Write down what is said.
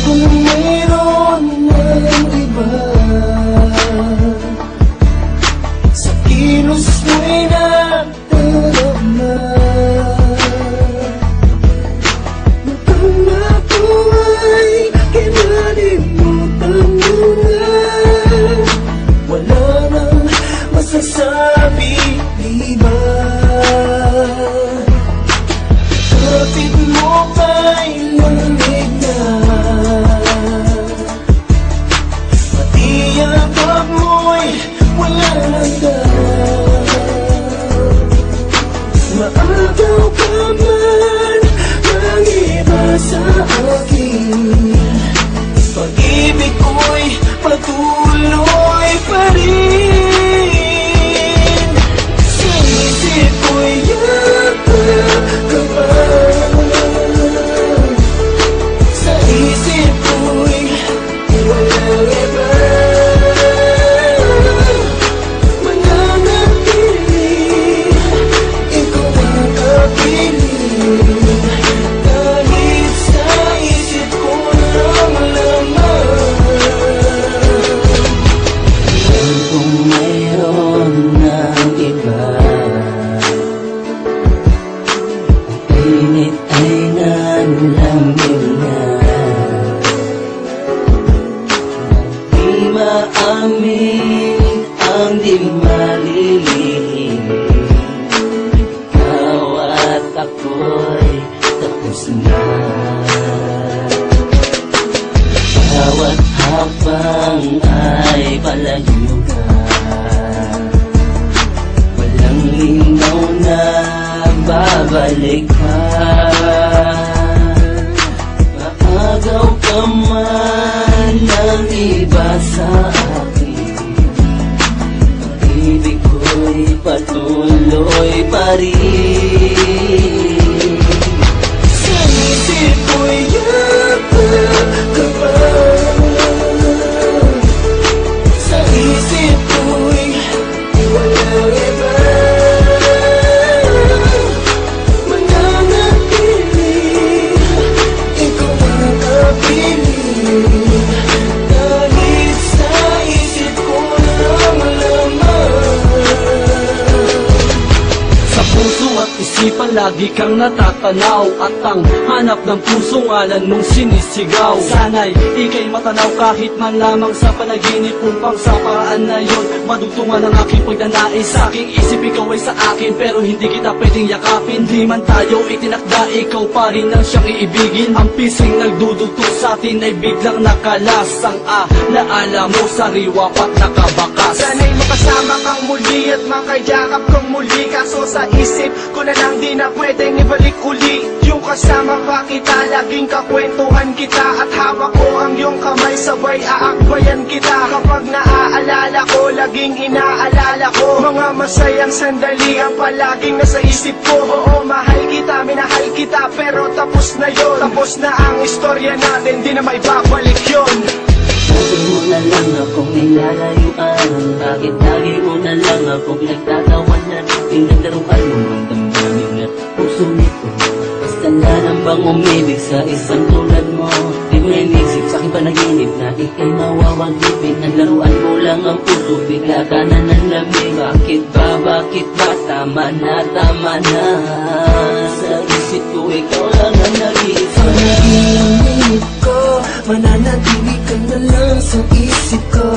kung mayroon ng iba sa kilos mo'y nagdarama. Mukhang ako ay kinalimutan mo na. Wala nang masasabi, di ba? Kapit mo ba'y lamig na? Pati yakap mo'y wala nang dala. Maagaw ka man ng iba sa akin, pag-ibig ko'y patuloy pa rin. Sa isip ko'y yakap ka ba? Sa isip ko'y walang iba. Mananatili, ikaw ang kapiling. Kahit sa isip ko lang laman. Kung mayroon ng iba, ang init ay nanlamig na. Di maamin ang di malilihim. Ikaw at ako'y tapos na. Bawat habang ay palayo ka, walang linaw na babalik ka. Maagaw ka man ng iba sa akin, pag-ibig ko'y patuloy pa rin. Sa isip ko'y yakap ka ba? Sa isip ko'y walang iba. Mananatili, ikaw ang kapiling. Kahit sa isip ko lang laman. Sa puso at isipan lagi kang natatanaw, at ang hanap ng puso ngalan mong sinisigaw. Sana'y ika'y matanaw kahit man lamang sa panaginip, upang sa paraan na yun madugtungan ang aking pagnanais. Sa aking isip ikaw ay sa akin, pero hindi kita pwedeng yakapin. Di man tayo itinakda, ikaw pa rin ang siyang iibigin. Ang pising nagdudugtong sa atin ay biglang nakalas. Ang alaala mo sariwa pat nakabakas. Sana'y makasama kang muli at makayakap kang muli. Kaso sa isip ko na lang di na pwedeng ibalik uli. Yung kasama pa kita, laging kakwentuhan kita, at hawak ko ang iyong kamay, sabay aakbayan kita. Kapag naaalala ko, laging inaalala ko mga masayang sandali ang palaging nasa isip ko. Oo, mahal kita, minahal kita, pero tapos na yon. Tapos na ang istorya natin, di na may babalik yon. Lagi mo na lang akong nilalayuan, bakit lagi mo na lang akong pinagtatawanan? Pinagdaruan mo ang damdamin at puso nito. Basta na lang bang umibig sa isang tulad mo? Di mo inisip sa aking panaginip na ika'y mawawagipin. Naglaruan mo lang ang puso, bigla ka na nanlamig. Bakit ba, bakit ba? Tama na, tama na. Sa isip ko ikaw lang ang nag-iisa. Panaginip ko, mananatili ka na lang sa isip ko.